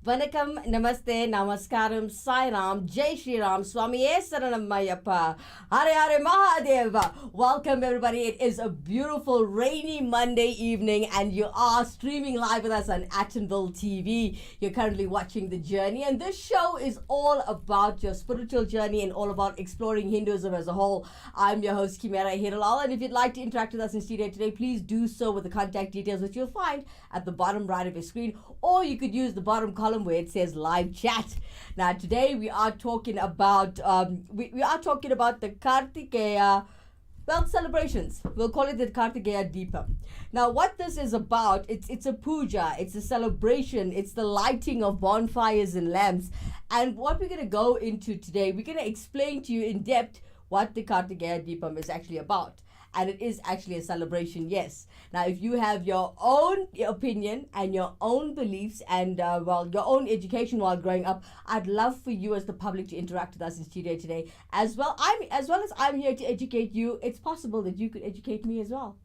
Vanakkam, Namaste, Namaskaram, Sai Ram, Jai Shri Ram, Swamiye Saranam Mayappa, Hare Hare Mahadeva. Welcome everybody. It is a beautiful rainy Monday evening and you are streaming live with us on Attenville TV. You're currently watching The Journey and this show is all about your spiritual journey and all about exploring Hinduism as a whole. I'm your host Kimera, Heeralal, and if you'd like to interact with us in studio today, please do so with the contact details which you'll find at the bottom right of your screen, or you could use the bottom column where it says live chat. Now today we are talking about we are talking about the Karthigai celebrations. We'll call it the Karthigai Deepam. Now what this is about, it's a puja, it's a celebration, it's the lighting of bonfires and lamps. And what we're going to go into today, we're going to explain to you in depth what the Karthigai Deepam is actually about. And it is actually a celebration, yes. Now, if you have your own opinion and your own beliefs and, your own education while growing up, I'd love for you as the public to interact with us in studio today. As well as I'm here to educate you, it's possible that you could educate me as well.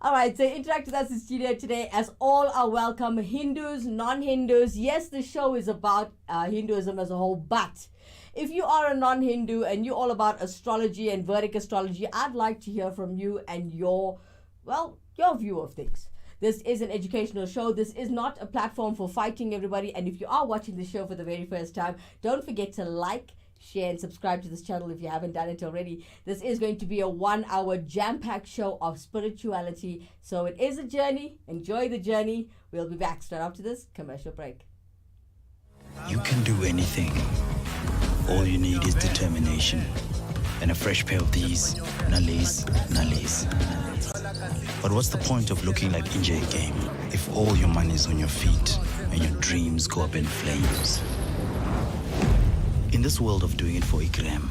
All right, so interact with us in studio today as all are welcome. Hindus, non-Hindus. Yes, the show is about Hinduism as a whole, but if you are a non-Hindu and you're all about astrology and Vedic astrology, I'd like to hear from you and your view of things. This is an educational show. This is not a platform for fighting everybody. And if you are watching the show for the very first time, don't forget to like, share and subscribe to this channel if you haven't done it already. This is going to be a 1-hour jam-packed show of spirituality. So it is a journey. Enjoy the journey. We'll be back straight after this commercial break. You can do anything. All you need is determination and a fresh pair of these nallies. But what's the point of looking like Injay game if all your money is on your feet and your dreams go up in flames? In this world of doing it for Ikram,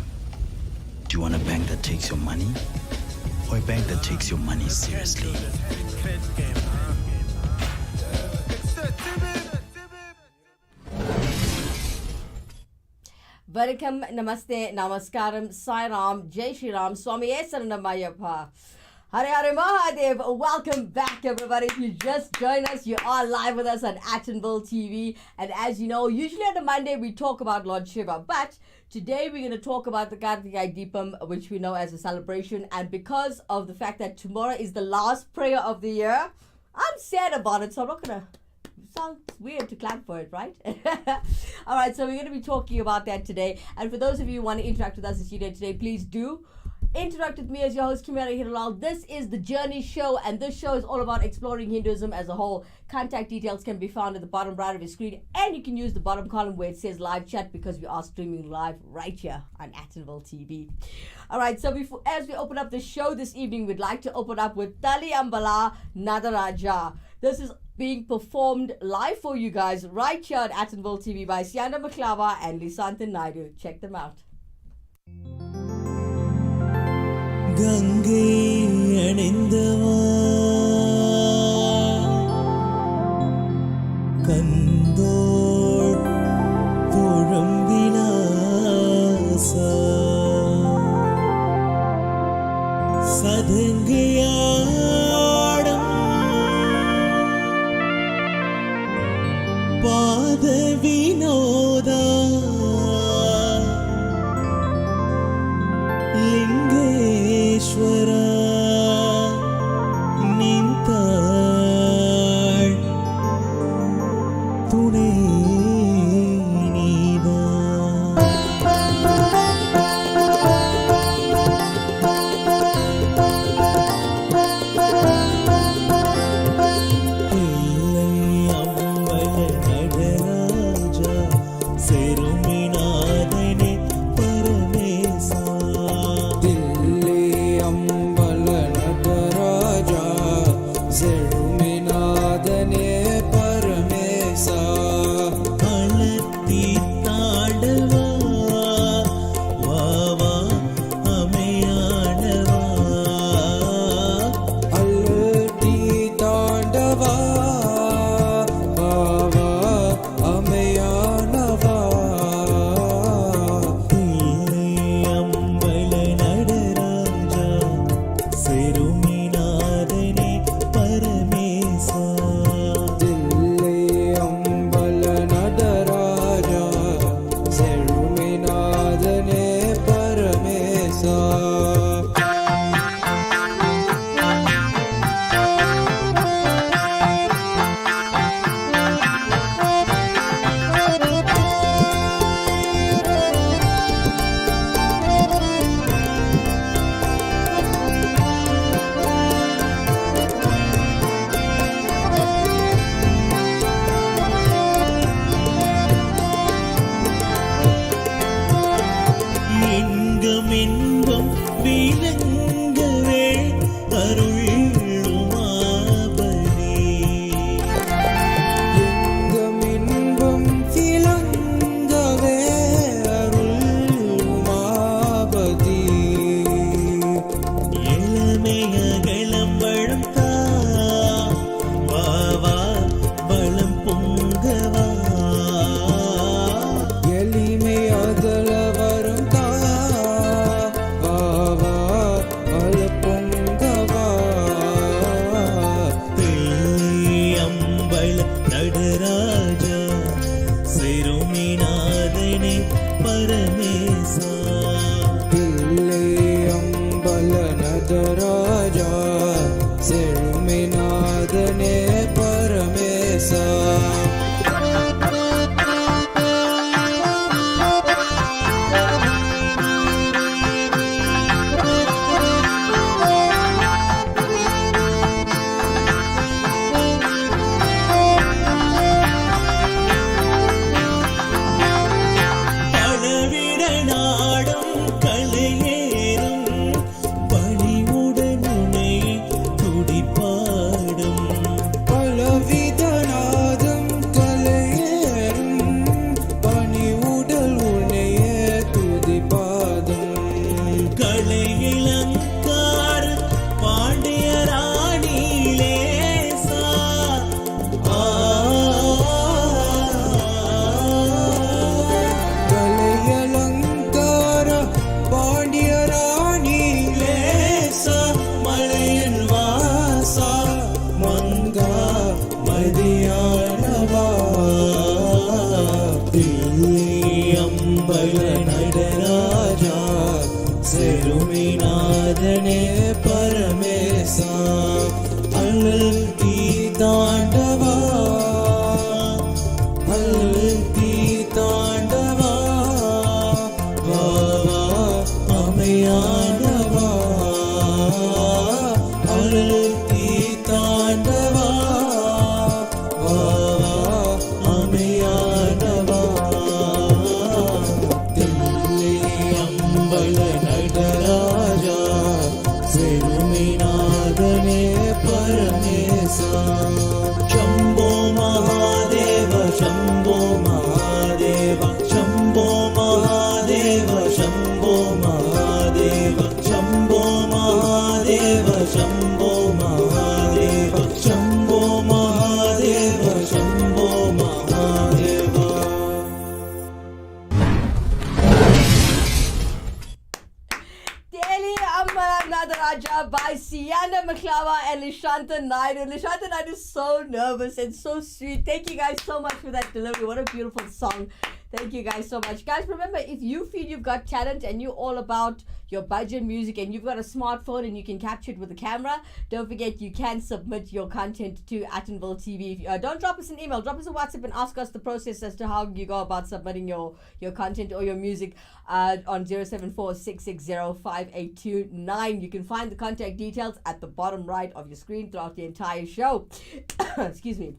do you want a bank that takes your money or a bank that takes your money seriously? Vanakkam, Namaste, Namaskaram, Sai Ram, Jai Shri Ram, Swamiye Saranam Mayappa, Hare Hare Mahadeva. Welcome back everybody. If you just joined us, you are live with us on Attenville TV. And as you know, usually on a Monday we talk about Lord Shiva, but today we're going to talk about the Karthigai Deepam, which we know as a celebration. And because of the fact that tomorrow is the last prayer of the year, I'm sad about it, so I'm not going to... Sounds weird to clap for it, right? All right, so we're going to be talking about that today. And for those of you who want to interact with us in studio today, please do interact with me as your host, Kimera Heeralal. This is The Journey Show, and this show is all about exploring Hinduism as a whole. Contact details can be found at the bottom right of your screen, and you can use the bottom column where it says live chat because we are streaming live right here on Attenville TV. All right, so as we open up the show this evening, we'd like to open up with Tali Ambala Nadaraja. This is being performed live for you guys right here at Attenville TV by Sianda Maklava and Lisanthan Naidu. Check them out. Gange anindava kandor puram vinasa sadhangiyadam pada vinoda Lingeshwara Nintal Tune Nida செருமிநாதனே பரமேசா அனல் தீ தாண்டவா அனல் தீ தாண்டவா வா வா அமையானவா அனல் தீ தாண்டவா வா வா அமையானவா தில்லை அம்பல Nataraja செருமிநாதனே பரமேசா Shambho Mahadev Shambho Mahadev Shambho Mahadev Shambho Mahadev Shambho Mahadev Shambho Mahadev Shambho Mahadev Shambho Mahadev Daily Nadaraja by Sienna Maklawa and Lishanta Naidu. Lishanta Naidu is so nervous and so sweet. Thank you guys so much for that delivery. What a beautiful song. Thank you guys so much. Guys, remember, if you feel you've got talent and you're all about your budget music and you've got a smartphone and you can capture it with a camera, don't forget you can submit your content to Attenville TV. Don't drop us an email. Drop us a WhatsApp and ask us the process as to how you go about submitting your content or your music on 074-660-5829. You can find the contact details at the bottom right of your screen throughout the entire show. Excuse me.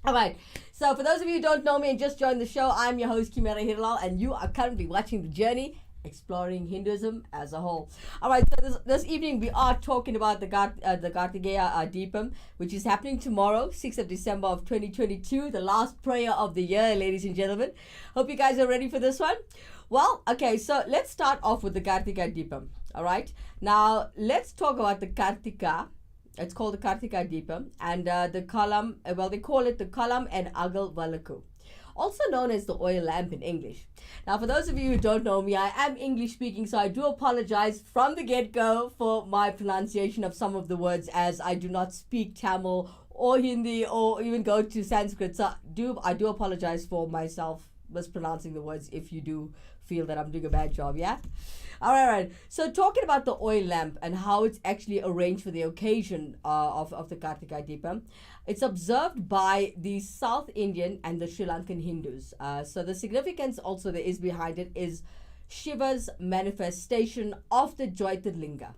All right. So for those of you who don't know me and just joined the show, I'm your host, Kimera Heeralal, and you are currently watching The Journey, exploring Hinduism as a whole. All right, so this evening we are talking about the Karthigai Deepam, which is happening tomorrow, 6th of December of 2022, the last prayer of the year, ladies and gentlemen. Hope you guys are ready for this one. Well, okay, so let's start off with the Karthigai Deepam. All right, now let's talk about the Kartika. It's called the Karthigai Deepam, and the Kalam, well, they call it the Kalam and Agal Valaku, also known as the oil lamp in English. Now, for those of you who don't know me, I am English speaking, so I do apologize from the get-go for my pronunciation of some of the words, as I do not speak Tamil or Hindi or even go to Sanskrit. So I do apologize for myself mispronouncing the words if you do feel that I'm doing a bad job, yeah? All right. So talking about the oil lamp and how it's actually arranged for the occasion of the Karthigai Deepam, it's observed by the South Indian and the Sri Lankan Hindus. So the significance also that is behind it is Shiva's manifestation of the Jyotirlinga.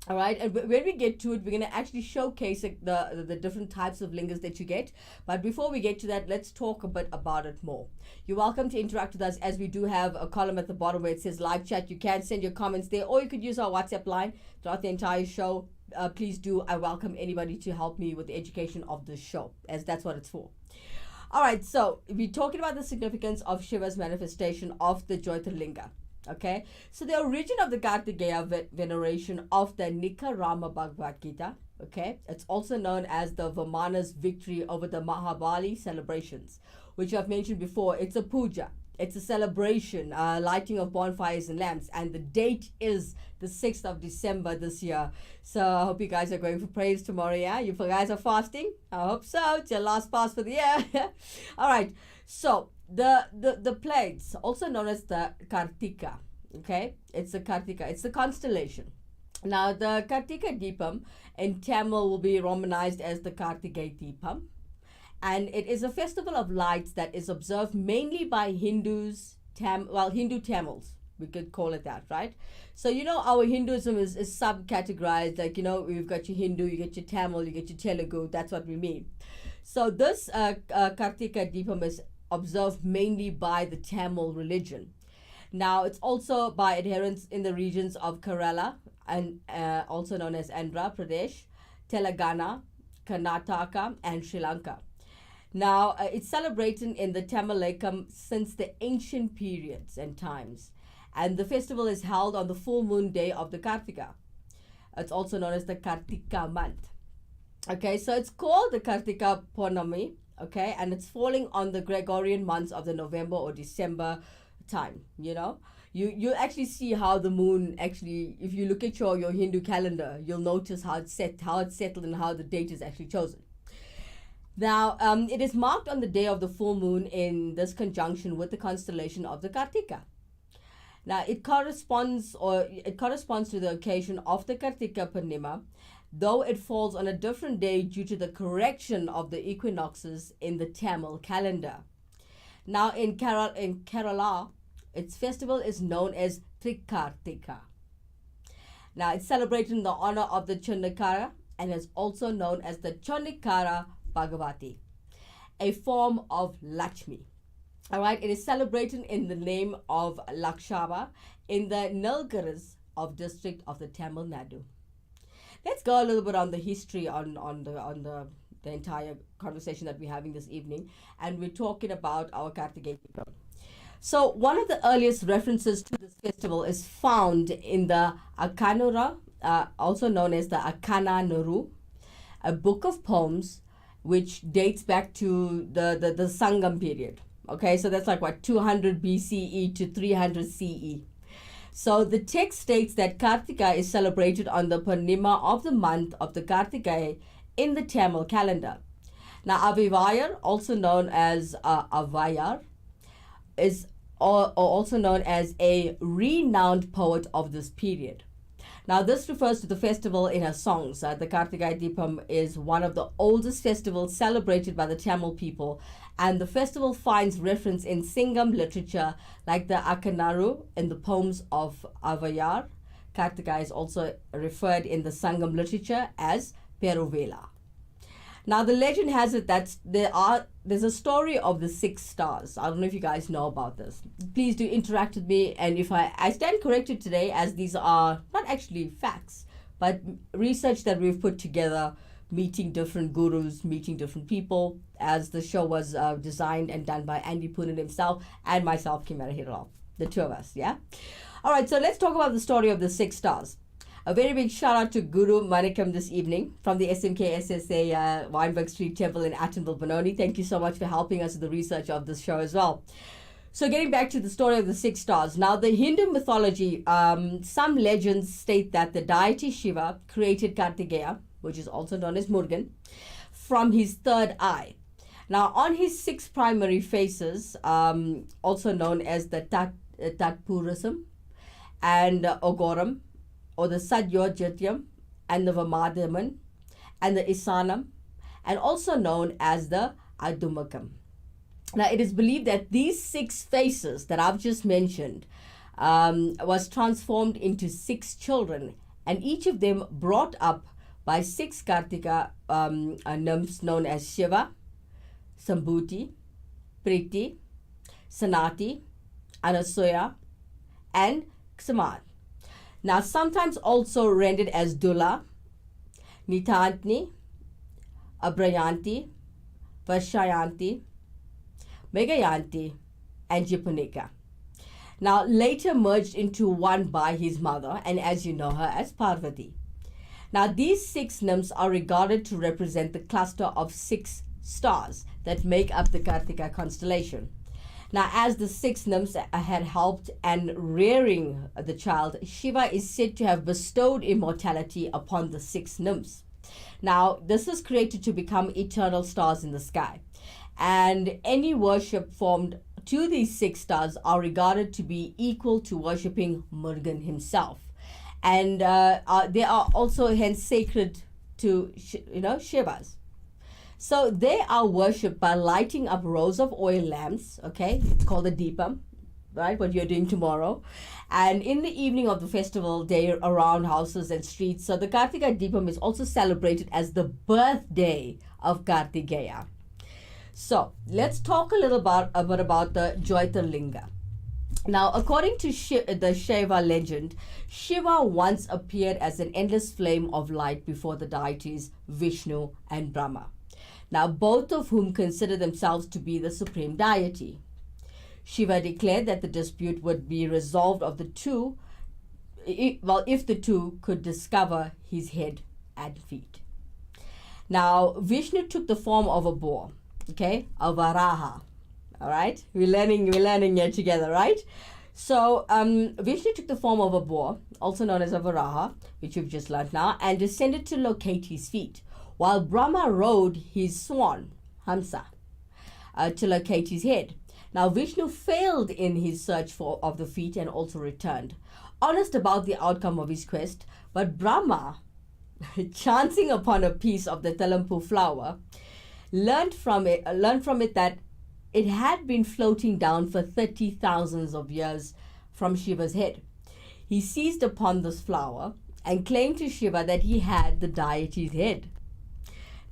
All right, and when we get to it, we're going to actually showcase the different types of lingas that you get. But before we get to that, let's talk a bit about it more. You're welcome to interact with us, as we do have a column at the bottom where it says live chat. You can send your comments there, or you could use our WhatsApp line throughout the entire show. Please do. I welcome anybody to help me with the education of this show, as that's what it's for. All right, so we're talking about the significance of Shiva's manifestation of the Jyotirlinga. Okay, so the origin of the Karthigai veneration of the Nikarama Bhagavad Gita, okay, it's also known as the Vamana's victory over the Mahabali celebrations, which I've mentioned before. It's a puja, it's a celebration, lighting of bonfires and lamps, and the date is the 6th of December this year. So I hope you guys are going for praise tomorrow, yeah? You guys are fasting? I hope so. It's your last fast for the year. All right, so the plagues, also known as the Kartika, okay, it's the Kartika, it's the constellation. Now the Kartika Deepam in Tamil will be romanized as the Karthigai Deepam, and it is a festival of lights that is observed mainly by Hindu Tamils, we could call it that, right? So you know our Hinduism is subcategorized, like, you know, we've got your Hindu, you get your Tamil, you get your Telugu, that's what we mean. So this Kartika Deepam is observed mainly by the Tamil religion. Now it's also by adherents in the regions of Kerala and also known as Andhra Pradesh, Telangana, Karnataka and Sri Lanka. Now it's celebrated in the Tamilakam since the ancient periods and times, and the festival is held on the full moon day of the Kartika. It's also known as the Kartika month. Okay, so it's called the Kartika Purnami, okay, and it's falling on the Gregorian months of the November or December time, you know. You actually see how the moon actually, if you look at your Hindu calendar, you'll notice how it's settled and how the date is actually chosen. Now, it is marked on the day of the full moon in this conjunction with the constellation of the Kartika. Now it corresponds to the occasion of the Kartika Purnima, though it falls on a different day due to the correction of the equinoxes in the Tamil calendar. Now in Kerala, its festival is known as Trikartika. Now it's celebrated in the honor of the Chundakara and is also known as the Chundikara Bhagavati, a form of Lakshmi. All right, it is celebrated in the name of Lakshaba in the Nilgiris of district of the Tamil Nadu. Let's go a little bit on the history on the entire conversation that we're having this evening, and we're talking about our Karthigai. So one of the earliest references to this festival is found in the Akanura, also known as the Akana Nuru, a book of poems which dates back to the Sangam period. Okay, so that's like what, 200 BCE to 300 CE. So the text states that Kartika is celebrated on the Purnima of the month of the Karthigai in the Tamil calendar. Now Avivayar, also known as Avayar, is also known as a renowned poet of this period. Now this refers to the festival in her songs. The Karthigai Deepam is one of the oldest festivals celebrated by the Tamil people, and the festival finds reference in Singam literature like the Akanaru in the poems of Avayar. Karthigai is also referred in the Sangam literature as Peruvela. Now the legend has it that there's a story of the 6 stars. I don't know if you guys know about this. Please do interact with me, and if I stand corrected today, as these are not actually facts, but research that we've put together, meeting different gurus, meeting different people, as the show was designed and done by Andy Poonen himself and myself, Kimera Heeralal, the two of us, yeah? All right, so let's talk about the story of the 6 stars. A very big shout out to Guru Manikam this evening from the SMK SSA Weinberg Street Temple in Attenville, Benoni. Thank you so much for helping us with the research of this show as well. So getting back to the story of the 6 stars. Now the Hindu mythology, some legends state that the deity Shiva created Kartigeya, which is also known as Murugan, from his third eye. Now on his 6 primary faces, also known as the Tatpurasam and Ogoram, or the Sadyojyatyam and the Vamadyaman and the Isanam, and also known as the Adumakam. Now it is believed that these 6 faces that I've just mentioned was transformed into 6 children, and each of them brought up by 6 Kartika nymphs known as Shiva, Sambhuti, Priti, Sanati, Anasuya, and Ksamad. Now sometimes also rendered as Dula, Nitantni, Abrayanti, Vashayanti, Megayanti, and Jipunika. Now later merged into one by his mother, and as you know her as Parvati. Now these 6 nymphs are regarded to represent the cluster of 6 stars that make up the Kartika constellation. Now, as the 6 nymphs had helped and rearing the child, Shiva is said to have bestowed immortality upon the 6 nymphs. Now, this is created to become eternal stars in the sky. And any worship formed to these 6 stars are regarded to be equal to worshipping Murugan himself. And they are also hence sacred to, Shivas. So they are worshipped by lighting up rows of oil lamps, okay, called the Deepam, right, what you're doing tomorrow. And in the evening of the festival day around houses and streets, so the Kartika Deepam is also celebrated as the birthday of Kartigeya. So let's talk a little about the Jyotirlinga. Now, according to the Shiva legend, Shiva once appeared as an endless flame of light before the deities Vishnu and Brahma. Now, both of whom consider themselves to be the supreme deity. Shiva declared that the dispute would be resolved of the two, if the two could discover his head and feet. Now, Vishnu took the form of a boar, okay, a Varaha. All right, we're learning here together, right? So Vishnu took the form of a boar, also known as a Varaha, which you've just learned now, and descended to locate his feet, while Brahma rode his swan, Hamsa, to locate his head. Now, Vishnu failed in his search of the feet and also returned, honest about the outcome of his quest. But Brahma, chancing upon a piece of the Telampu flower, learned from it that it had been floating down for 30,000 of years from Shiva's head. He seized upon this flower and claimed to Shiva that he had the deity's head.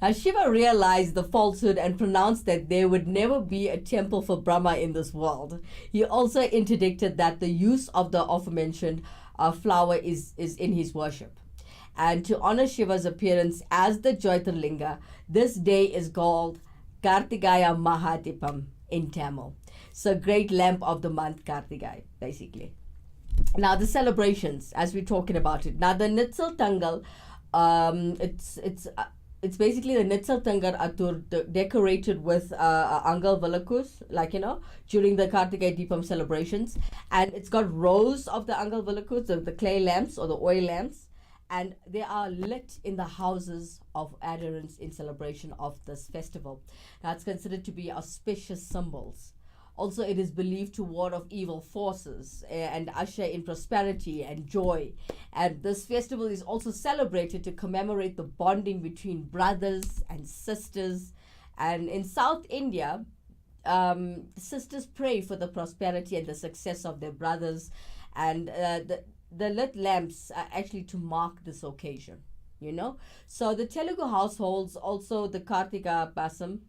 Now, Shiva realized the falsehood and pronounced that there would never be a temple for Brahma in this world. He also interdicted that the use of the aforementioned flower is in his worship. And to honor Shiva's appearance as the Jyotirlinga, this day is called Karthigai Mahadipam in Tamil. So, great lamp of the month, Karthigai, basically. Now, the celebrations, as we're talking about it. Now, the Nitsal Tangal, it's basically the Nitsal Tangar Atur decorated with Angal Vilakus, during the Karthigai Deepam celebrations. And it's got rows of the Angal Vilakus, the clay lamps or the oil lamps. And they are lit in the houses of adherents in celebration of this festival. Now, it's considered to be auspicious symbols. Also, it is believed to ward off evil forces and usher in prosperity and joy. And this festival is also celebrated to commemorate the bonding between brothers and sisters. And in South India, sisters pray for the prosperity and the success of their brothers. And the lit lamps are actually to mark this occasion, So the Telugu households, also the Kartika Basam,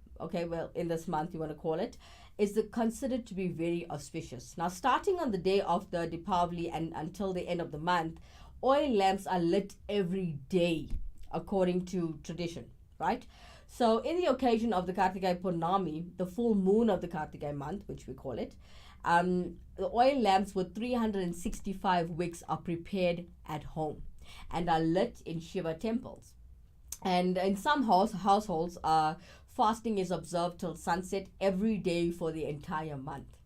in this month you want to call it, is considered to be very auspicious. Now, starting on the day of the Deepavali and until the end of the month, oil lamps are lit every day according to tradition, right? So in the occasion of the Karthigai Purnami, the full moon of the Karthigai month, which we call it, the oil lamps with 365 wicks are prepared at home and are lit in Shiva temples. And in some households, fasting is observed till sunset every day for the entire month.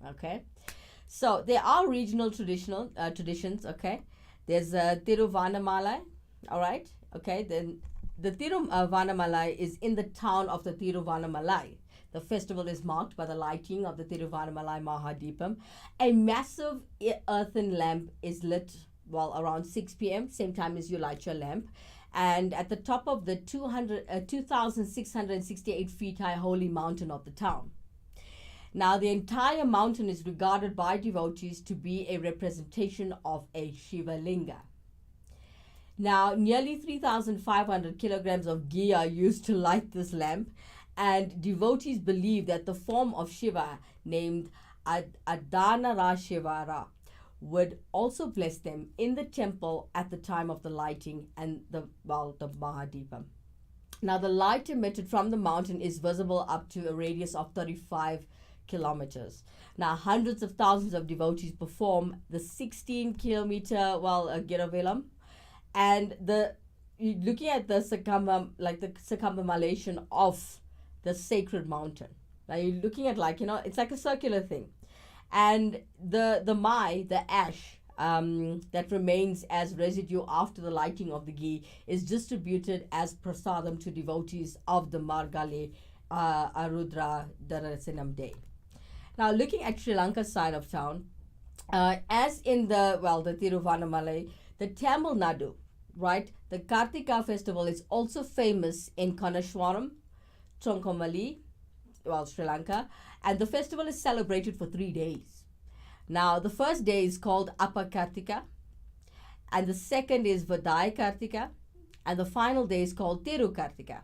Okay, so there are regional traditions. Okay, there's Tiruvannamalai. All right. Okay, then the Tiruvannamalai is in the town of the Tiruvannamalai. The festival is marked by the lighting of the Tiruvannamalai Mahadipam. A massive earthen lamp is lit, around 6 p.m., same time as you light your lamp. And at the top of the 2,668 feet high holy mountain of the town. Now, the entire mountain is regarded by devotees to be a representation of a Shiva Linga. Now, nearly 3,500 kilograms of ghee are used to light this lamp. And devotees believe that the form of Shiva, named Adhanarashivara, would also bless them in the temple at the time of the lighting and the Mahadipam. Now, the light emitted from the mountain is visible up to a radius of 35 kilometers. Now, hundreds of thousands of devotees perform the 16-kilometer, Giravelam, and looking at the circumambulation of the sacred mountain. Now, you're looking at it's like a circular thing. And the mai, the ash that remains as residue after the lighting of the ghee is distributed as prasadam to devotees of the Margali Arudra Darasanam day. Now, looking at Sri Lanka's side of town, as in the Tiruvannamalai, the Tamil Nadu, right, the Kartika festival is also famous in Kanaswaram, Troncomalee, Sri Lanka, and the festival is celebrated for 3 days. Now, the first day is called Appa Kartika, and the second is Vadai Kartika, and the final day is called Thiru Kartika.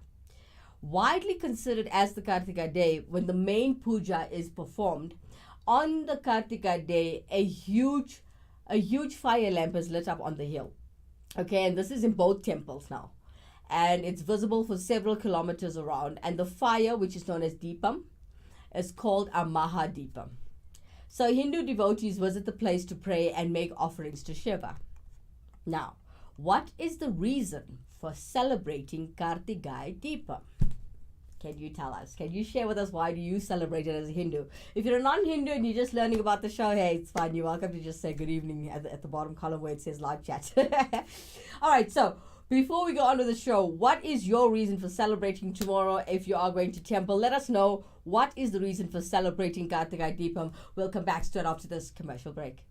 Widely considered as the Kartika day, when the main puja is performed, on the Kartika day, a huge fire lamp is lit up on the hill. Okay, and this is in both temples now. And it's visible for several kilometers around. And the fire, which is known as Deepam, is called a Mahadipam. So Hindu devotees visit the place to pray and make offerings to Shiva. Now, what is the reason for celebrating Karthigai Deepam? Can you tell us? Can you share with us why do you celebrate it as a Hindu? If you're a non-Hindu and you're just learning about the show, hey, it's fine. You're welcome to just say good evening at the bottom column where it says live chat. All right, so Before we go on with the show, what is your reason for celebrating tomorrow if you are going to temple? Let us know what is the reason for celebrating Karthigai Deepam. We'll come back straight after this commercial break.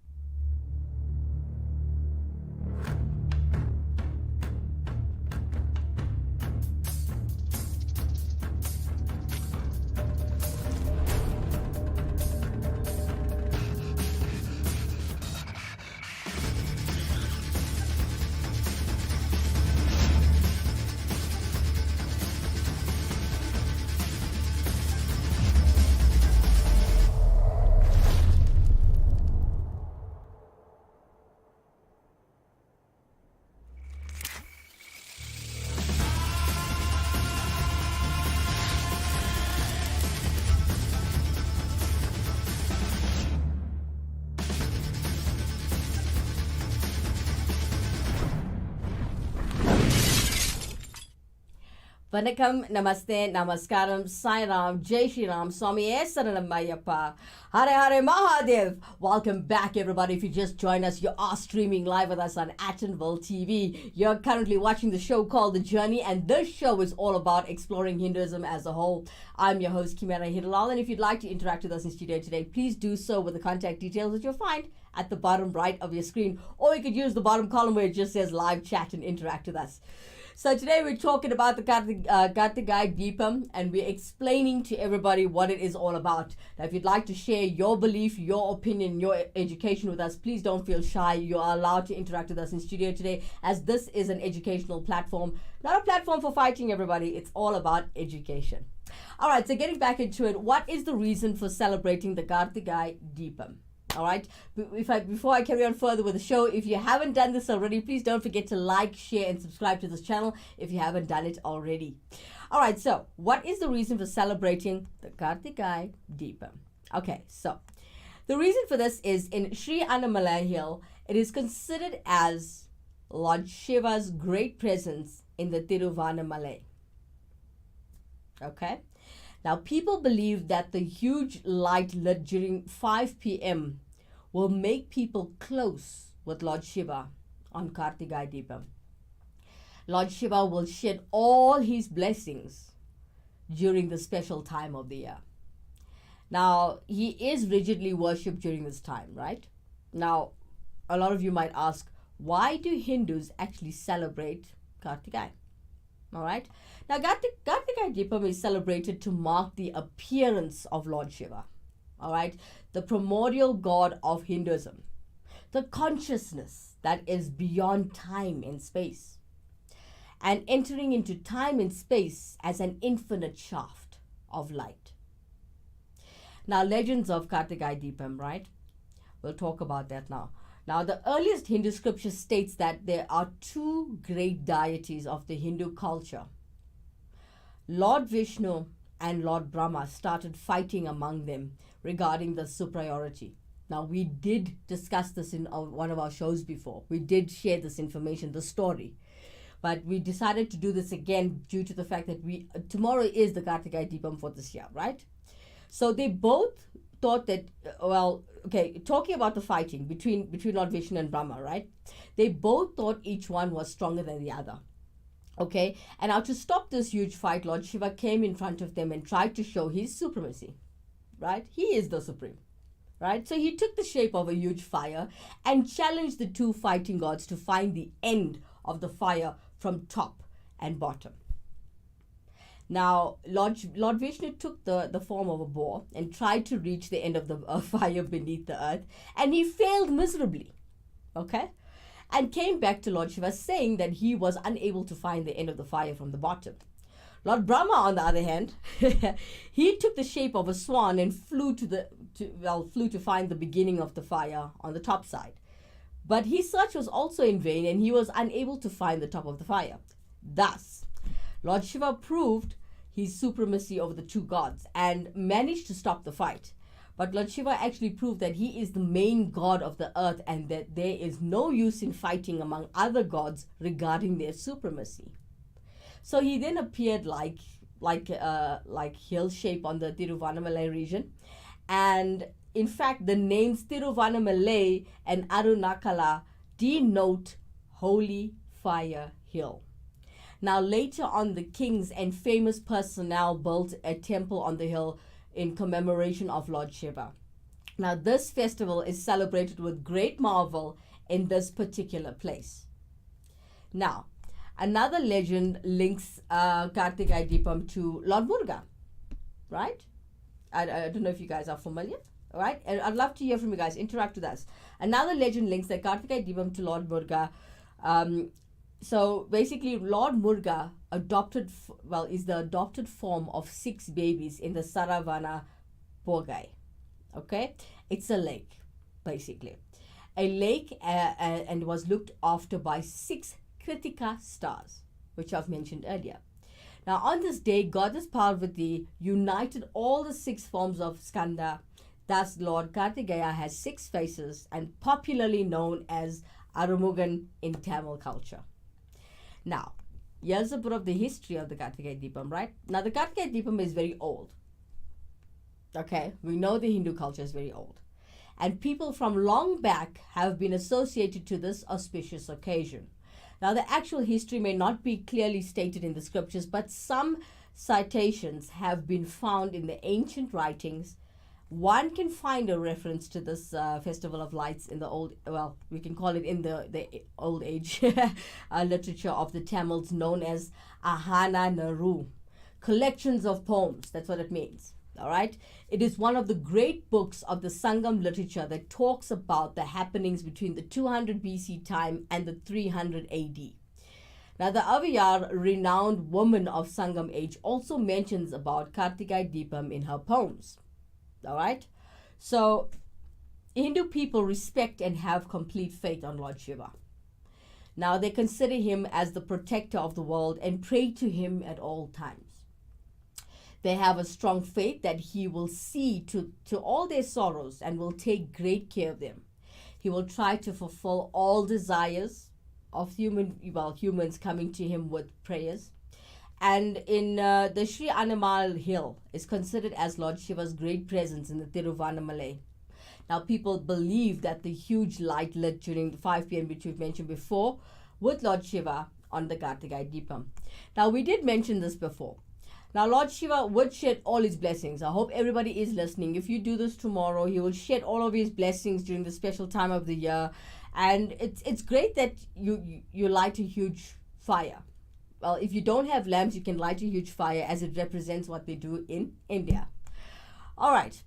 Vanakkam, Namaste, Namaskaram, Sairam, Jai Shri Ram, Swami Saranam Mayappa, Hare Hare Mahadev. Welcome back, everybody. If you just joined us, you are streaming live with us on Attenville TV. You're currently watching the show called The Journey, and this show is all about exploring Hinduism as a whole. I'm your host, Kimera Heeralal, and if you'd like to interact with us in studio today, please do so with the contact details that you'll find at the bottom right of your screen, or you could use the bottom column where it just says live chat and interact with us. So today we're talking about the Karthigai Deepam, and we're explaining to everybody what it is all about. Now, if you'd like to share your belief, your opinion, your education with us, please don't feel shy. You are allowed to interact with us in studio today, as this is an educational platform, not a platform for fighting, everybody. It's all about education. All right, so getting back into it, what is the reason for celebrating the Karthigai Deepam? All right. Before I carry on further with the show, if you haven't done this already, please don't forget to like, share, and subscribe to this channel if you haven't done it already. All right. So, what is the reason for celebrating the Karthigai Deepam? Okay. So, the reason for this is in Sri Annamalai Hill, it is considered as Lord Shiva's great presence in the Tiruvannamalai. Okay. Now, people believe that the huge light lit during 5 p.m. will make people close with Lord Shiva on Karthigai Deepam. Lord Shiva will shed all his blessings during the special time of the year. Now, he is rigidly worshipped during this time, right? Now, a lot of you might ask, why do Hindus actually celebrate Karthigai? All right. Now, Karthigai Deepam is celebrated to mark the appearance of Lord Shiva. All right. The primordial god of Hinduism. The consciousness that is beyond time and space. And entering into time and space as an infinite shaft of light. Now, legends of Karthigai Deepam, right? We'll talk about that now. Now, the earliest Hindu scripture states that there are two great deities of the Hindu culture. Lord Vishnu and Lord Brahma started fighting among them regarding the superiority. Now, we did discuss this in one of our shows before. We did share this information, the story. But we decided to do this again due to the fact that tomorrow is the Karthigai Deepam for this year, right? So they both thought that, talking about the fighting between Lord Vishnu and Brahma, right? They both thought each one was stronger than the other. Okay, and now to stop this huge fight, Lord Shiva came in front of them and tried to show his supremacy, right? He is the supreme, right? So he took the shape of a huge fire and challenged the two fighting gods to find the end of the fire from top and bottom. Now, Lord Vishnu took the form of a boar and tried to reach the end of the fire beneath the earth, and he failed miserably, okay? And came back to Lord Shiva saying that he was unable to find the end of the fire from the bottom. Lord Brahma, on the other hand, he took the shape of a swan and flew to find the beginning of the fire on the top side. But his search was also in vain, and he was unable to find the top of the fire. Thus, Lord Shiva proved his supremacy over the two gods and managed to stop the fight. But Lord Shiva actually proved that he is the main god of the earth and that there is no use in fighting among other gods regarding their supremacy. So he then appeared like hill shape on the Tiruvannamalai region. And in fact, the names Tiruvannamalai and Arunachala denote holy Fire Hill. Now, later on, the kings and famous personnel built a temple on the hill in commemoration of Lord Shiva. Now, this festival is celebrated with great marvel in this particular place. Now, another legend links Karthigai Deepam to Lord Muruga, right? I don't know if you guys are familiar, all right? And I'd love to hear from you guys. Interact with us. Another legend links the Karthigai Deepam to Lord Muruga. So basically, Lord Muruga is the adopted form of 6 babies in the Saravana Bogai. Okay, it's a lake, basically. A lake and was looked after by 6 Kritika stars, which I've mentioned earlier. Now, on this day, Goddess Parvati united all the 6 forms of Skanda. Thus, Lord Karthikeya has 6 faces and popularly known as Arumugan in Tamil culture. Now, here's a bit of the history of the Karthigai Deepam, right? Now, the Karthigai Deepam is very old. Okay, we know the Hindu culture is very old. And people from long back have been associated to this auspicious occasion. Now, the actual history may not be clearly stated in the scriptures, but some citations have been found in the ancient writings. One can find a reference to this festival of lights in the we can call it in the old age literature of the Tamils, known as Ahana Naru, collections of poems. That's what it means. All right. It is one of the great books of the Sangam literature that talks about the happenings between the 200 BC time and the 300 AD. Now, the Aviyar, renowned woman of Sangam age, also mentions about Karthigai Deepam in her poems. All right. So, Hindu people respect and have complete faith on Lord Shiva. Now, they consider him as the protector of the world and pray to him at all times. They have a strong faith that he will see to all their sorrows and will take great care of them. He will try to fulfill all desires of humans coming to him with prayers. And in the Sri Animal Hill is considered as Lord Shiva's great presence in the Tiruvannamalai. Now, people believe that the huge light lit during the 5 p.m., which we've mentioned before, with Lord Shiva on the Karthigai Deepam. Now, we did mention this before. Now, Lord Shiva would shed all his blessings. I hope everybody is listening. If you do this tomorrow, he will shed all of his blessings during the special time of the year. And it's great that you light a huge fire. Well, if you don't have lamps, you can light a huge fire as it represents what they do in India. All right.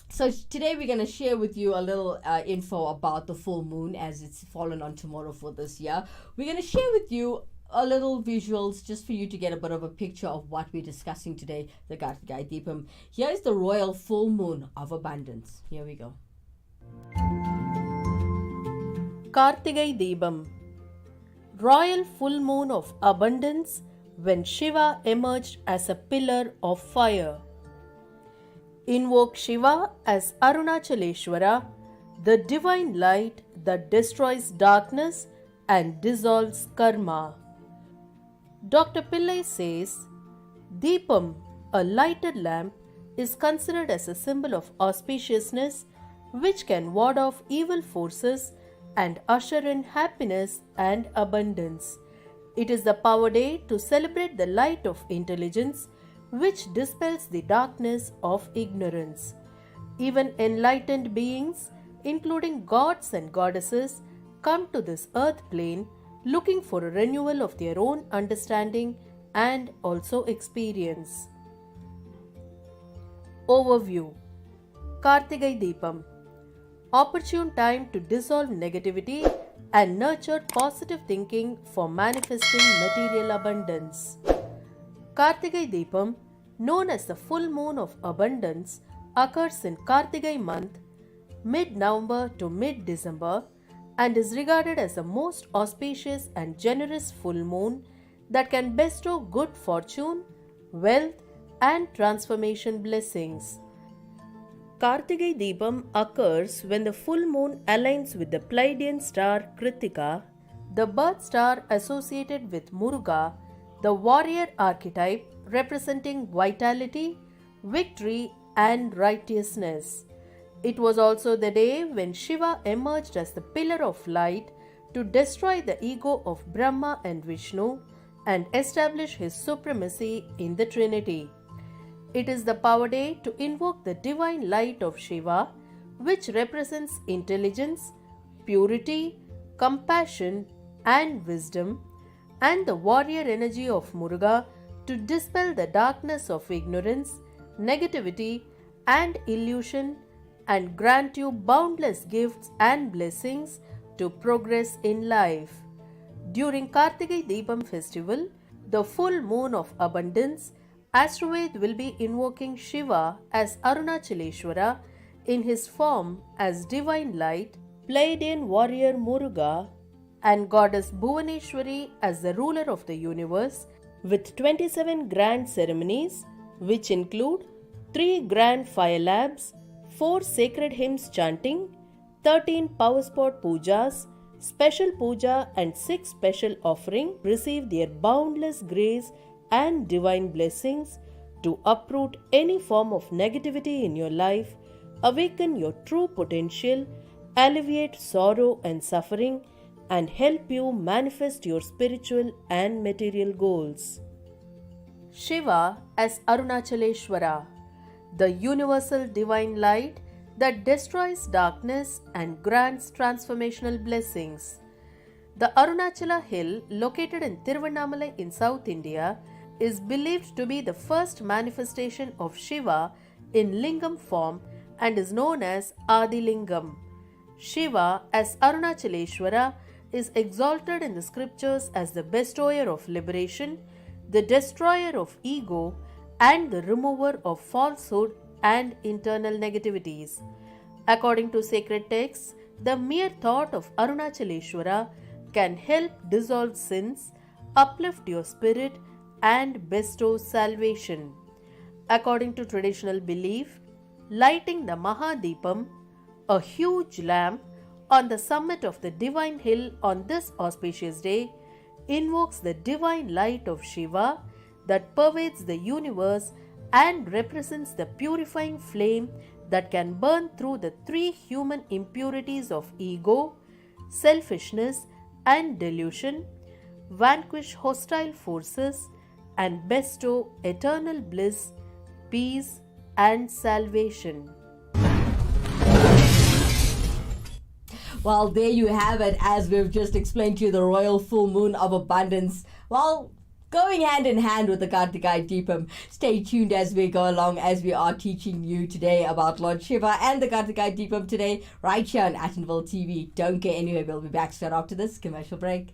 So today we're going to share with you a little info about the full moon as it's fallen on tomorrow for this year. We're going to share with you a little visuals just for you to get a bit of a picture of what we're discussing today, the Karthigai Deepam. Here is the royal full moon of abundance. Here we go. Karthigai Deepam, royal full moon of abundance when Shiva emerged as a pillar of fire. Invoke Shiva as Arunachaleshwara, the divine light that destroys darkness and dissolves karma. Dr. Pillai says, Deepam, a lighted lamp, is considered as a symbol of auspiciousness which can ward off evil forces and usher in happiness and abundance. It is the power day to celebrate the light of intelligence which dispels the darkness of ignorance. Even enlightened beings, including gods and goddesses, come to this earth plane looking for a renewal of their own understanding and also experience. Overview. Karthigai Deepam, opportune time to dissolve negativity and nurture positive thinking for manifesting material abundance. Karthigai Deepam, known as the full moon of abundance, occurs in Karthigai month, mid-November to mid-December, and is regarded as the most auspicious and generous full moon that can bestow good fortune, wealth, and transformation blessings. Karthigai Deepam occurs when the full moon aligns with the Pleiadian star Kritika, the birth star associated with Muruga, the warrior archetype representing vitality, victory, and righteousness. It was also the day when Shiva emerged as the pillar of light to destroy the ego of Brahma and Vishnu and establish his supremacy in the Trinity. It is the power day to invoke the divine light of Shiva, which represents intelligence, purity, compassion, and wisdom, and the warrior energy of Muruga to dispel the darkness of ignorance, negativity, and illusion, and grant you boundless gifts and blessings to progress in life. During Karthigai Deepam festival, the full moon of abundance, Astroved will be invoking Shiva as Arunachaleshwara in his form as divine light, Pleiadian warrior Muruga, and goddess Bhuvaneshwari as the ruler of the universe, with 27 grand ceremonies, which include 3 grand fire labs, 4 sacred hymns chanting, 13 power spot pujas, special puja, and 6 special offering, receive their boundless grace and divine blessings to uproot any form of negativity in your life, awaken your true potential, alleviate sorrow and suffering, and help you manifest your spiritual and material goals. Shiva as Arunachaleshwara, the universal divine light that destroys darkness and grants transformational blessings. The Arunachala hill, located in Tiruvannamalai in South India, is believed to be the first manifestation of Shiva in lingam form and is known as Adilingam. Shiva as Arunachaleshwara is exalted in the scriptures as the bestower of liberation, the destroyer of ego, and the remover of falsehood and internal negativities. According to sacred texts, the mere thought of Arunachaleshwara can help dissolve sins, uplift your spirit, and bestow salvation. According to traditional belief, lighting the Mahadeepam, a huge lamp, on the summit of the divine hill on this auspicious day invokes the divine light of Shiva that pervades the universe and represents the purifying flame that can burn through the 3 human impurities of ego, selfishness, and delusion, vanquish hostile forces, and bestow eternal bliss, peace, and salvation. Well, there you have it, as we've just explained to you, the royal full moon of abundance. Well, going hand in hand with the Karthigai Deepam. Stay tuned as we go along, as we are teaching you today about Lord Shiva and the Karthigai Deepam today, right here on Attenville TV. Don't go anywhere. We'll be back straight after this commercial break.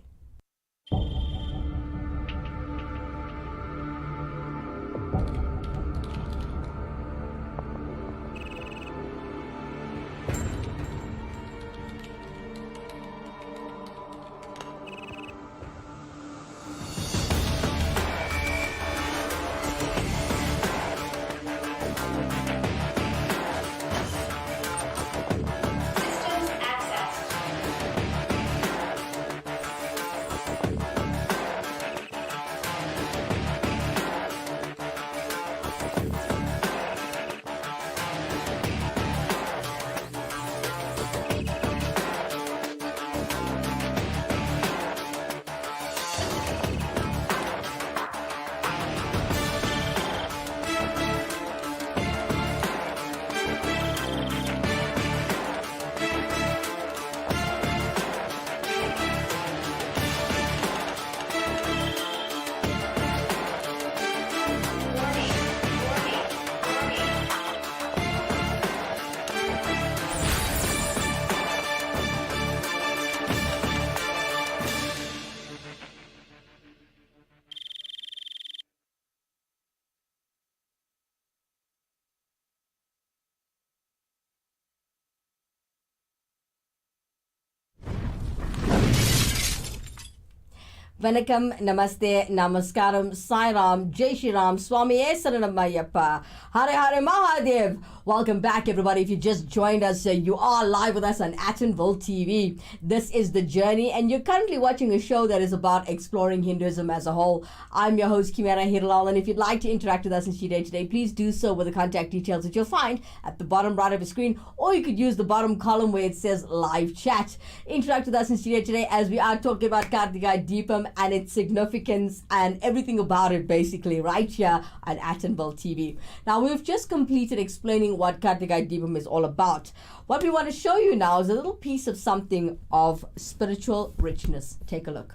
Vanakkam, Namaste, Namaskaram, Sai Ram, Jai Shri Ram, Swamiye Saranam Ayyappa, Hare Hare Mahadev. Welcome back, everybody. If you just joined us, you are live with us on Atonville TV. This is The Journey, and you're currently watching a show that is about exploring Hinduism as a whole. I'm your host, Kimera, Heeralal, and if you'd like to interact with us in Studio today, please do so with the contact details that you'll find at the bottom right of your screen, or you could use the bottom column where it says live chat. Interact with us in Studio today as we are talking about Karthigai Deepam and its significance and everything about it, basically, right here on Atonville TV. Now, we've just completed explaining what Karthigai Deepam is all about. What we want to show you now is a little piece of something of spiritual richness. Take a look.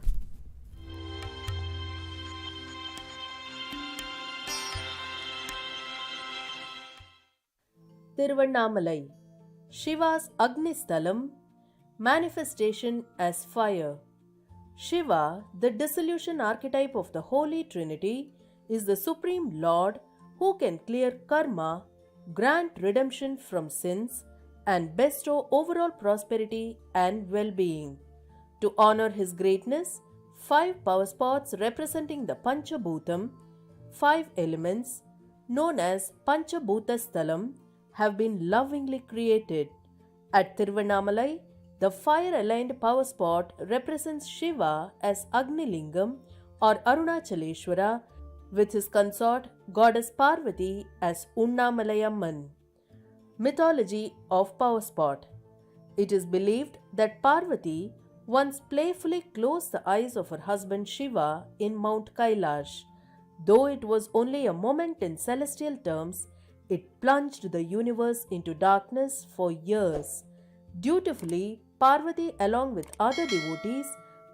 Tiruvannamalai, Shiva's Agnistalam, manifestation as fire. Shiva, the dissolution archetype of the Holy Trinity, is the Supreme Lord who can clear karma, grant redemption from sins, and bestow overall prosperity and well-being. To honor his greatness, 5 power spots representing the Panchabhutam, 5 elements, known as Panchabhutastalam, have been lovingly created. At Tiruvannamalai, the fire-aligned power spot represents Shiva as Agnilingam or Arunachaleshwara, with his consort goddess Parvati as Unnamalayamman. Mythology of power spot. It is believed that Parvati once playfully closed the eyes of her husband Shiva in Mount Kailash. Though it was only a moment in celestial terms, it plunged the universe into darkness for years. Dutifully, Parvati, along with other devotees,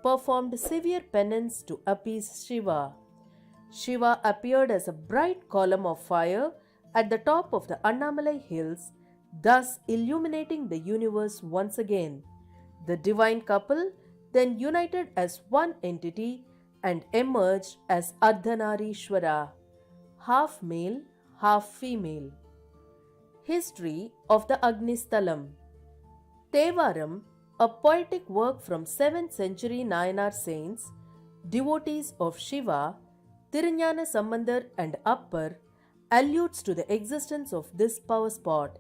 performed severe penance to appease Shiva. Shiva appeared as a bright column of fire at the top of the Annamalai hills, thus illuminating the universe once again. The divine couple then united as one entity and emerged as Ardhanarishwara, half male, half female. History of the Agnistalam. Tevaram, a poetic work from 7th century Nayanar saints, devotees of Shiva, Tiruñana Sambandar and Appar, alludes to the existence of this power spot.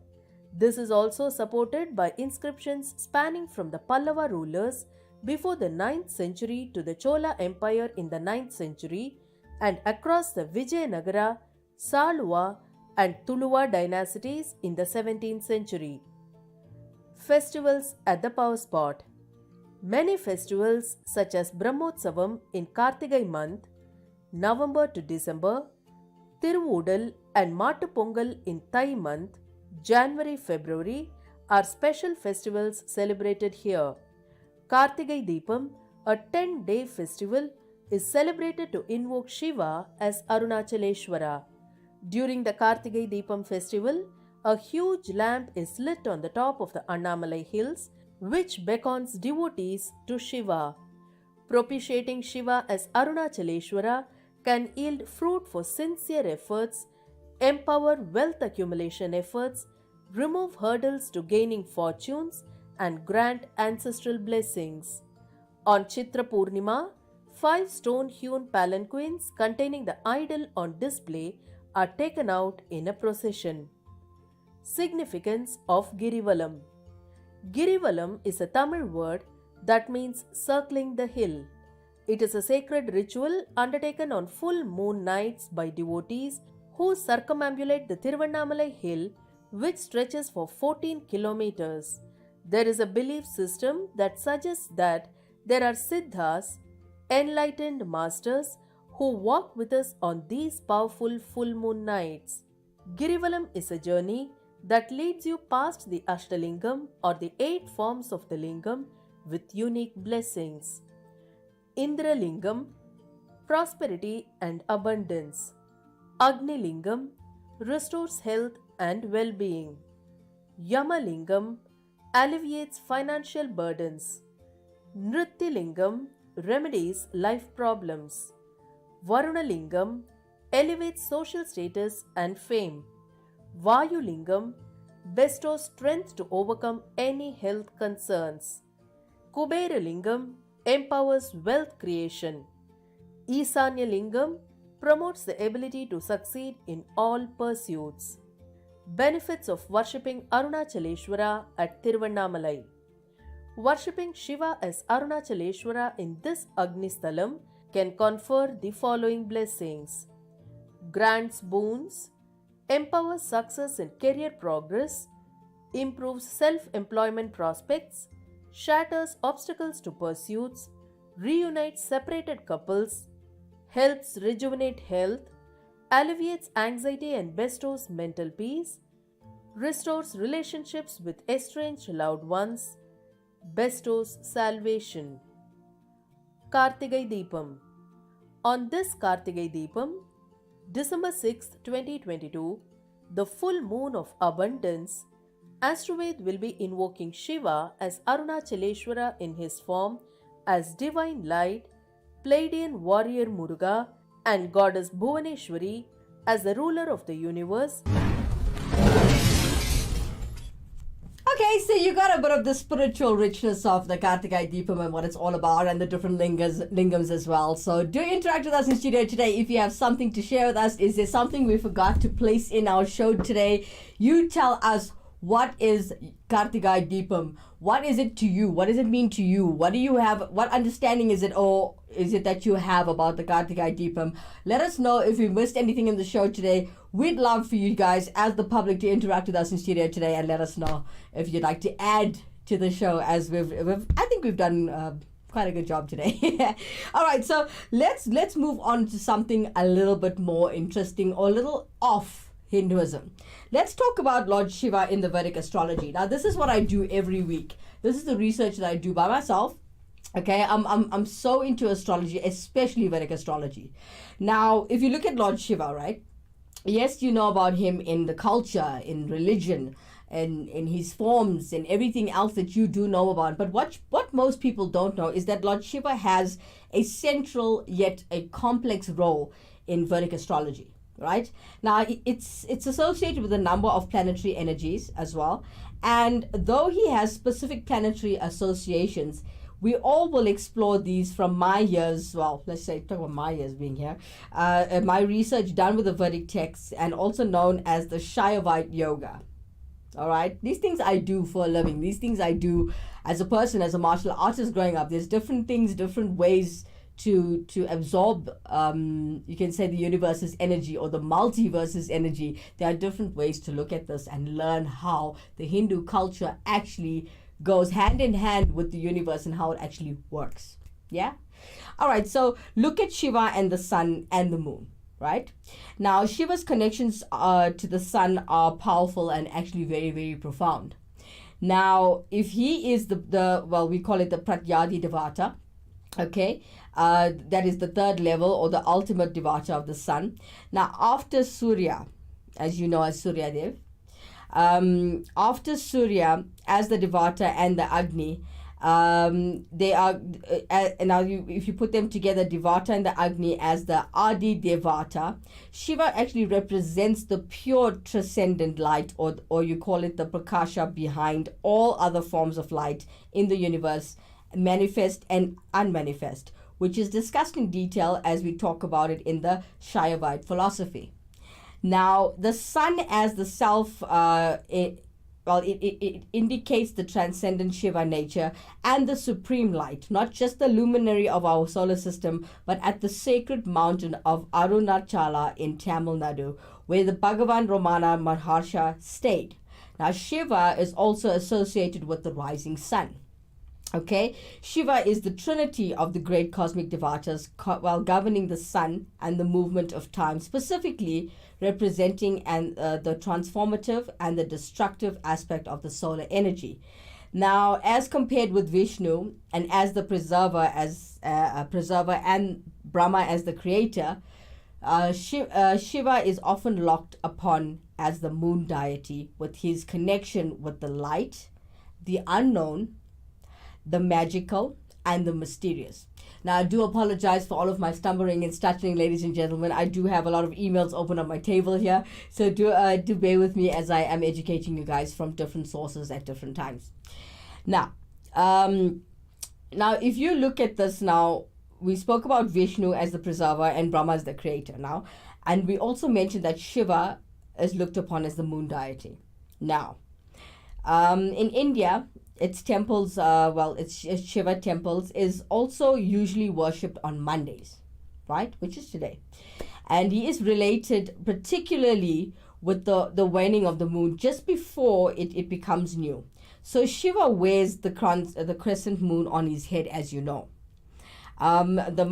This is also supported by inscriptions spanning from the Pallava rulers before the 9th century to the Chola Empire in the 9th century and across the Vijayanagara, Saluva and Tuluva dynasties in the 17th century. Festivals at the power spot. Many festivals such as Brahmotsavam in Karthigai month, November to December, Tiruvudal and Mattu Pongal in Thai month, January-February, are special festivals celebrated here. Karthigai Deepam, a 10-day festival, is celebrated to invoke Shiva as Arunachaleshwara. During the Karthigai Deepam festival, a huge lamp is lit on the top of the Annamalai hills, which beckons devotees to Shiva. Propitiating Shiva as Arunachaleshwara can yield fruit for sincere efforts, empower wealth accumulation efforts, remove hurdles to gaining fortunes, and grant ancestral blessings. On Chitra Purnima, 5 stone-hewn palanquins containing the idol on display are taken out in a procession. Significance of Girivalam. Girivalam is a Tamil word that means circling the hill. It is a sacred ritual undertaken on full moon nights by devotees who circumambulate the Tiruvannamalai hill, which stretches for 14 kilometers. There is a belief system that suggests that there are siddhas, enlightened masters, who walk with us on these powerful full moon nights. Girivalam is a journey that leads you past the Ashtalingam or the 8 forms of the Lingam with unique blessings. Indralingam, prosperity and abundance. Agnilingam, restores health and well-being. Yamalingam, alleviates financial burdens. Nrityalingam, remedies life problems. Varunalingam, elevates social status and fame. Vayulingam, bestows strength to overcome any health concerns. Kuberalingam, empowers wealth creation. Isanya Lingam promotes the ability to succeed in all pursuits. Benefits of worshipping Arunachaleshwara at Tiruvannamalai. Worshipping Shiva as Arunachaleshwara in this Agnistalam can confer the following blessings: grants boons, empowers success in career progress, improves self-employment prospects, shatters obstacles to pursuits, reunites separated couples, helps rejuvenate health, alleviates anxiety and bestows mental peace, restores relationships with estranged loved ones, bestows salvation. Karthigai Deepam. On this Karthigai Deepam, December 6, 2022, the full moon of abundance, Astroved will be invoking Shiva as Arunachaleshwara in his form as divine light, Pleiadian warrior Muruga, and goddess Bhuvaneshwari as the ruler of the universe. Okay, so you got a bit of the spiritual richness of the Karthigai Deepam and what it's all about, and the different lingams as well. So do interact with us in studio today. If you have something to share with us, is there something we forgot to place in our show today? You tell us, what is Karthigai Deepam? What is it to you? What does it mean to you? What do you have? What understanding is it, or is it that you have about the Karthigai Deepam? Let us know if we missed anything in the show today. We'd love for you guys, as the public, to interact with us in studio today and let us know if you'd like to add to the show, as I think we've done quite a good job today. All right, so let's move on to something a little bit more interesting, or a little off Hinduism. Let's talk about Lord Shiva in the Vedic astrology. Now, this is what I do every week. This is the research that I do by myself. Okay, I'm so into astrology, especially Vedic astrology. Now, if you look at Lord Shiva, right? Yes, you know about him in the culture, in religion, and in his forms, and everything else that you do know about. But what most people don't know is that Lord Shiva has a central yet a complex role in Vedic astrology. Right now, it's associated with a number of planetary energies as well, and though he has specific planetary associations, we all will explore these from my years. Well, let's say talk about my years being here. My research done with the Vedic texts, and also known as the Shayavite yoga. All right, these things I do for a living. These things I do as a person, as a martial artist growing up. There's different things, different ways to absorb, you can say, the universe's energy, or the multiverse's energy. There are different ways to look at this and learn how the Hindu culture actually goes hand in hand with the universe and how it actually works. Yeah? All right, so look at Shiva and the sun and the moon, right? Now, Shiva's connections to the sun are powerful and actually very, very profound. Now, if he is well, we call it the Pratyadi Devata, okay, that is the third level, or the ultimate Devata of the sun. Now, after Surya, as you know, as Surya Dev, after Surya as the Devata and the Agni, they are now if you put them together, Devata and the Agni, as the Adi Devata, Shiva actually represents the pure transcendent light, or you call it the Prakasha, behind all other forms of light in the universe, manifest and unmanifest, which is discussed in detail as we talk about it in the Shayavite philosophy. Now, the sun as the self, it indicates the transcendent Shiva nature and the supreme light, not just the luminary of our solar system, but at the sacred mountain of Arunachala in Tamil Nadu, where the Bhagavan Ramana Maharsha stayed. Now, Shiva is also associated with the rising sun. Okay, Shiva is the trinity of the great cosmic devatas, while governing the sun and the movement of time, specifically representing the transformative and the destructive aspect of the solar energy. Now, as compared with Vishnu, and as the preserver, and Brahma as the creator, Shiva is often looked upon as the moon deity, with his connection with the light, the unknown, the magical, and the mysterious. Now, I do apologize for all of my stumbling and stuttering, ladies and gentlemen. I do have a lot of emails open on my table here, so do bear with me as I am educating you guys from different sources at different times. Now, if you look at this now, we spoke about Vishnu as the preserver and Brahma as the creator now, and we also mentioned that Shiva is looked upon as the moon deity. Now, in India, its temples, its Shiva temples is also usually worshipped on Mondays, right? Which is today. And he is related particularly with the waning of the moon just before it becomes new. So Shiva wears the crescent moon on his head, as you know. The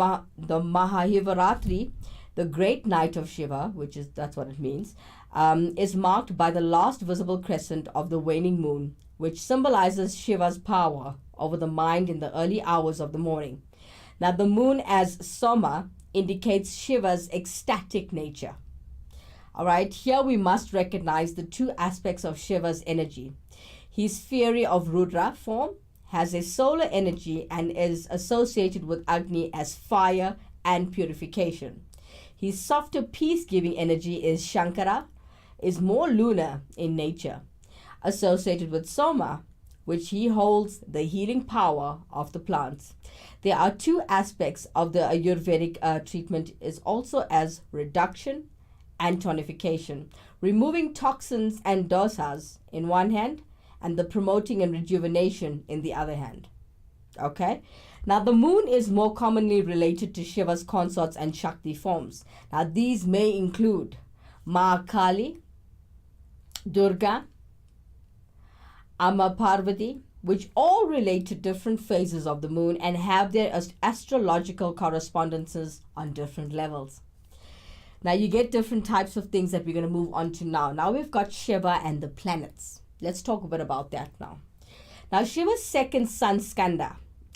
Mahahivaratri, the great night of Shiva, that's what it means, is marked by the last visible crescent of the waning moon, which symbolizes Shiva's power over the mind in the early hours of the morning. Now, the moon as Soma indicates Shiva's ecstatic nature. All right, here we must recognize the two aspects of Shiva's energy. His fiery of Rudra form has a solar energy and is associated with Agni as fire and purification. His softer peace-giving energy is Shankara, is more lunar in nature, associated with Soma, which he holds the healing power of the plants. There are two aspects of the Ayurvedic treatment is also as reduction and tonification, removing toxins and dosas in one hand, and the promoting and rejuvenation in the other hand. Okay? Now, the moon is more commonly related to Shiva's consorts and Shakti forms. Now, these may include Ma Kali, Durga, Amma Parvati, which all relate to different phases of the moon and have their astrological correspondences on different levels. Now, you get different types of things that we're going to move on to now. Now, we've got Shiva and the planets. Let's talk a bit about that now. Now, Shiva's second son, Skanda,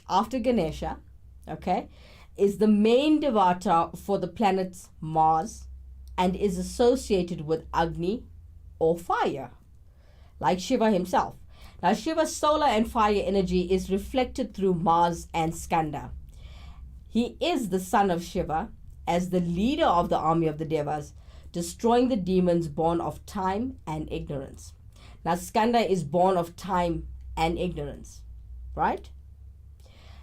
after Ganesha, okay, is the main devata for the planet Mars and is associated with Agni or fire, like Shiva himself. Now, Shiva's solar and fire energy is reflected through Mars and Skanda. He is the son of Shiva as the leader of the army of the Devas, destroying the demons born of time and ignorance. Now, Skanda is born of time and ignorance, right?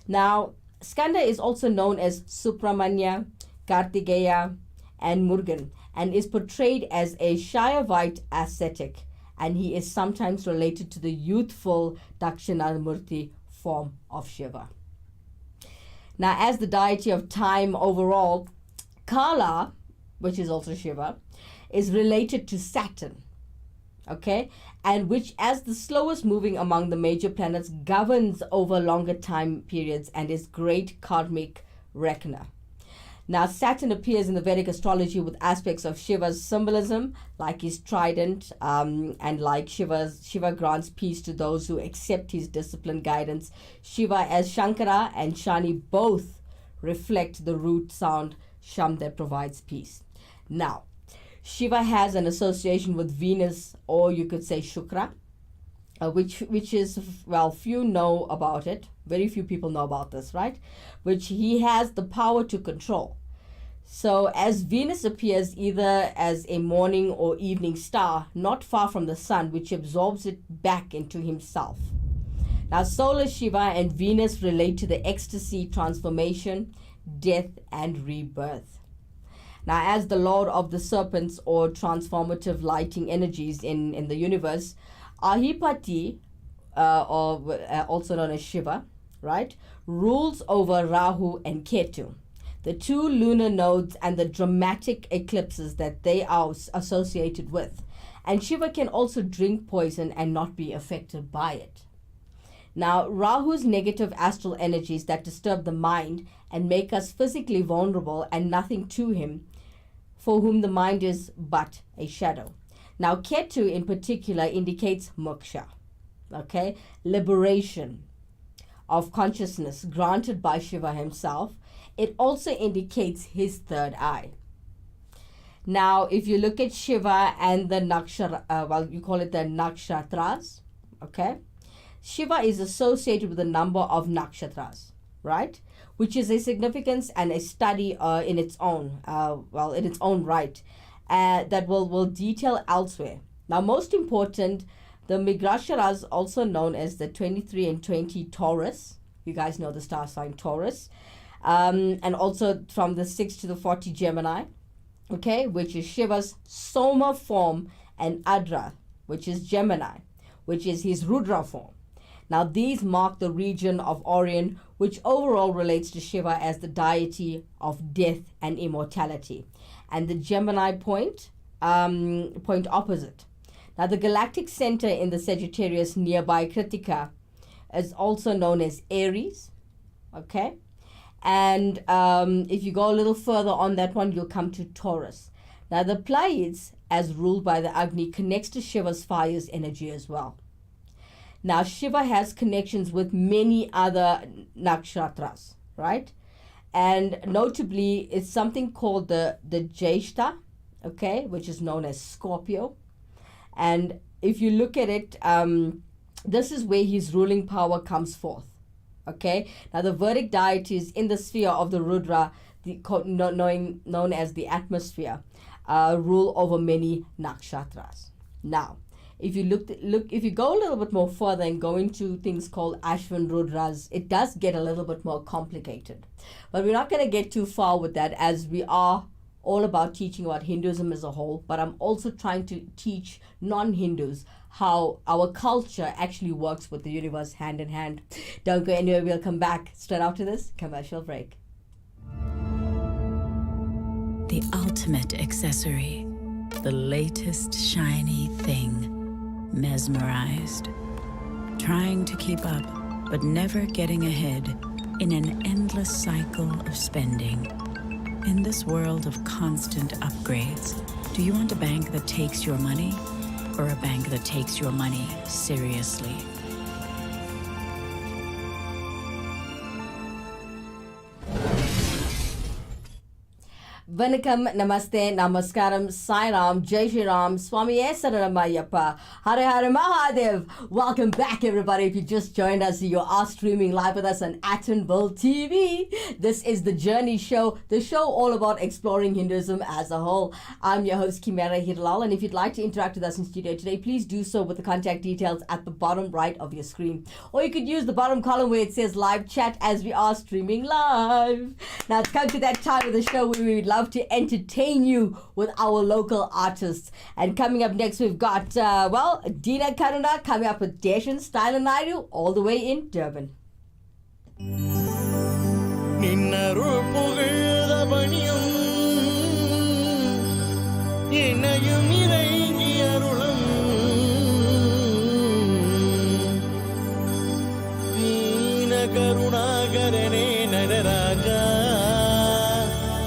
Now, Skanda is also known as Supramanya, Karthigeya, and Murugan, and is portrayed as a Shaivite ascetic, and he is sometimes related to the youthful Dakshinamurti form of Shiva. Now, as the deity of time overall, Kala, which is also Shiva, is related to Saturn, okay, and which, as the slowest moving among the major planets, governs over longer time periods and is great karmic reckoner. Now, Saturn appears in the Vedic astrology with aspects of Shiva's symbolism, like his trident, and like Shiva grants peace to those who accept his disciplined guidance. Shiva as Shankara and Shani both reflect the root sound Sham that provides peace. Now, Shiva has an association with Venus, or you could say Shukra, which is, well, few know about it. Very few people know about this, right? Which he has the power to control. So as Venus appears either as a morning or evening star, not far from the sun, which absorbs it back into himself. Now, solar Shiva and Venus relate to the ecstasy, transformation, death, and rebirth. Now, as the lord of the serpents or transformative lighting energies in the universe, Ahipati, also known as Shiva, right, rules over Rahu and Ketu, the two lunar nodes and the dramatic eclipses that they are associated with. And Shiva can also drink poison and not be affected by it. Now, Rahu's negative astral energies that disturb the mind and make us physically vulnerable and nothing to him, for whom the mind is but a shadow. Now, Ketu in particular indicates moksha, okay, liberation of consciousness granted by Shiva himself. It also indicates his third eye. Now, if you look at Shiva and the you call it the nakshatras, okay, Shiva is associated with a number of nakshatras, right, which is a significance and a study in its own, in its own right, that we'll detail elsewhere. Now, most important, the Mrigasharas, also known as the 23 and 20 Taurus. You guys know the star sign Taurus. And also from the 6 to the 40 Gemini. okay, which is Shiva's Soma form, and Adra, which is Gemini, which is his Rudra form. Now, these mark the region of Orion, which overall relates to Shiva as the deity of death and immortality. And the Gemini point opposite. Now, the galactic center in the Sagittarius nearby Kritika is also known as Aries, okay? And if you go a little further on that one, you'll come to Taurus. Now, the Pleiades, as ruled by the Agni, connects to Shiva's fire's energy as well. Now, Shiva has connections with many other nakshatras, right? And notably, it's something called the Jyeshta, okay, which is known as Scorpio. And if you look at it, this is where his ruling power comes forth, okay? Now, the Vedic deities in the sphere of the Rudra, known as the atmosphere, rule over many nakshatras. Now, if you go a little bit more further and go into things called Ashwin Rudras, it does get a little bit more complicated. But we're not going to get too far with that, as we are all about teaching about Hinduism as a whole, but I'm also trying to teach non-Hindus how our culture actually works with the universe hand in hand. Don't go anywhere, we'll come back straight after this commercial break. The ultimate accessory, the latest shiny thing, mesmerized, trying to keep up but never getting ahead in an endless cycle of spending. In this world of constant upgrades, do you want a bank that takes your money or a bank that takes your money seriously? Vanakkam, Namaste, Namaskaram, Sai Ram, Jai Shri Ram, Swami Saranam Hare Hare Mahadev. Welcome back, everybody. If you just joined us, you are streaming live with us on Atonville TV. This is the Journey Show, the show all about exploring Hinduism as a whole. I'm your host, Kimera Heeralal, and if you'd like to interact with us in studio today, please do so with the contact details at the bottom right of your screen. Or you could use the bottom column where it says live chat, as we are streaming live. Now, it's come to that time of the show where we would love to entertain you with our local artists. And coming up next, we've got, Dina Karuna coming up with Deshan Style and Naidu all the way in Durban. கருணாகரனே Nataraja நீலகண்ணனே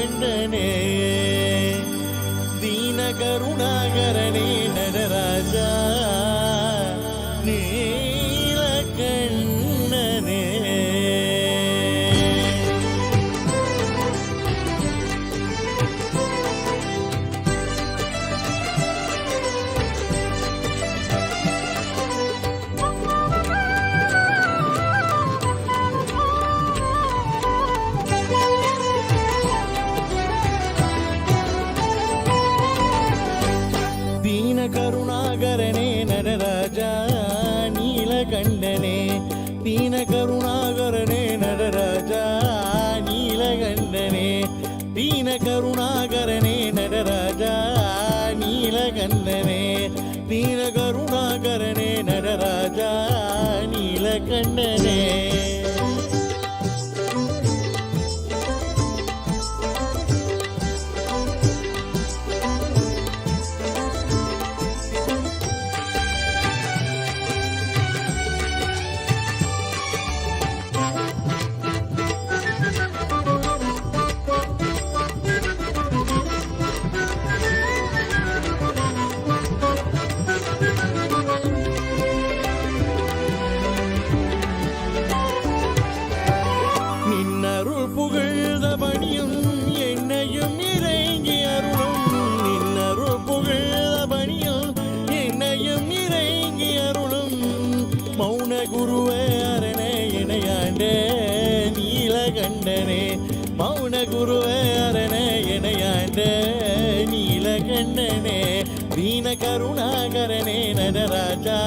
கருணாகரனே Nataraja நீலகண்டனே தீன கருணாகரனே நடராஜா நீலகண்டனே தீன கருணாகரனே நடராஜா நீலகண்டனே தீன கருணாகரனே நடராஜா நீலகண்டனே மௌன குருவே அரணே இணையாண்ட நீலகண்டனே தீன கருணாகரனே நடராஜா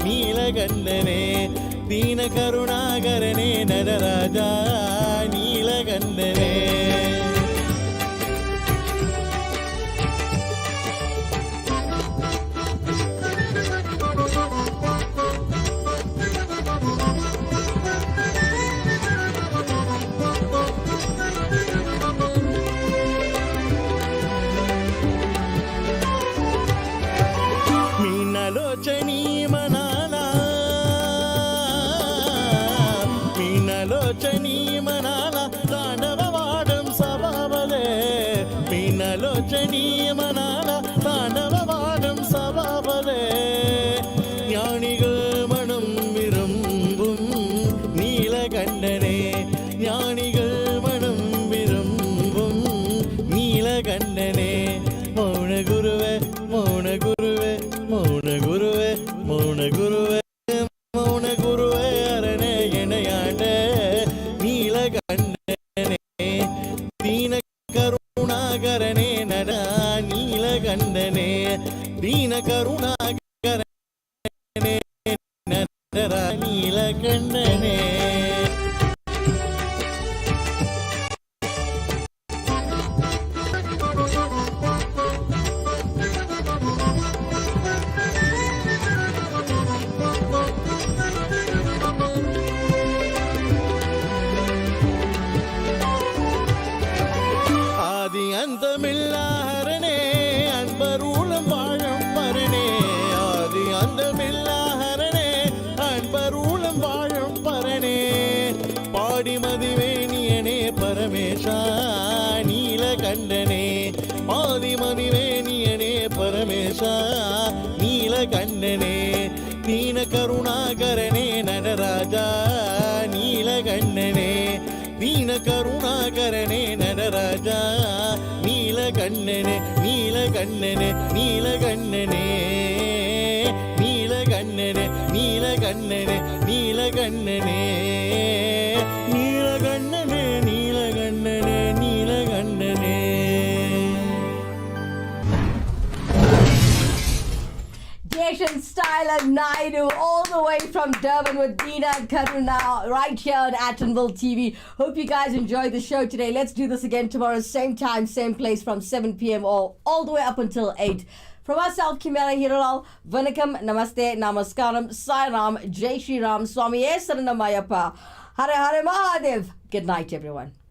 நீலகண்டனே தீன கருணாகரனே நடராஜா நீலகண்டனே நியமனால தாண்டவவாடும் சபாபதே ஞானிகள் மனம் விரும்பும் நீலகண்டனே ஞானிகள் மனம் விரும்பும் நீலகண்டனே மௌன குருவே மௌன குருவே மௌன குருவே மௌன குருவே மௌன குருவே அரணே இணையாண்ட நீலகண்டனே தீன கருணாகரனே நடா நீலகண்டனே தீன கருணாகரனே நடரா நீலகண்டனே ஆதி அந்தமில்லாஹரனே அன்பருளம் வாழும் பரனே ஆதி அந்தமில்லாஹரனே அன்பருளம் வாழும் பரனே பாடிமதிவேணியனே பரமேஷா நீலகண்டனே பாதிமதிவேணியனே பரமேஷா நீலகண்டனே தீன கருணாகரனே நடராஜா நீலகண்டனே தீன கருணாகரனே Nataraja நீலகண்ணனே நீலகண்ணனே நீலகண்ணனே நீலகண்ணனே நீலகண்ணனே நீலகண்ணனே நீலகண்ணனே நீலகண்ணனே நீலகண்ணனே Asian style of Naidu, all the way from Durban with Dina Karuna, right here on Atonville TV. Hope you guys enjoyed the show today. Let's do this again tomorrow, same time, same place, from 7 p.m. all the way up until 8. From myself, Kimera, Heeralal, Vanakkam, Namaste, Namaskaram, Sai Ram, Jai Shri Ram, Swami Saranam Ayappa, Hare Hare Mahadev. Good night, everyone.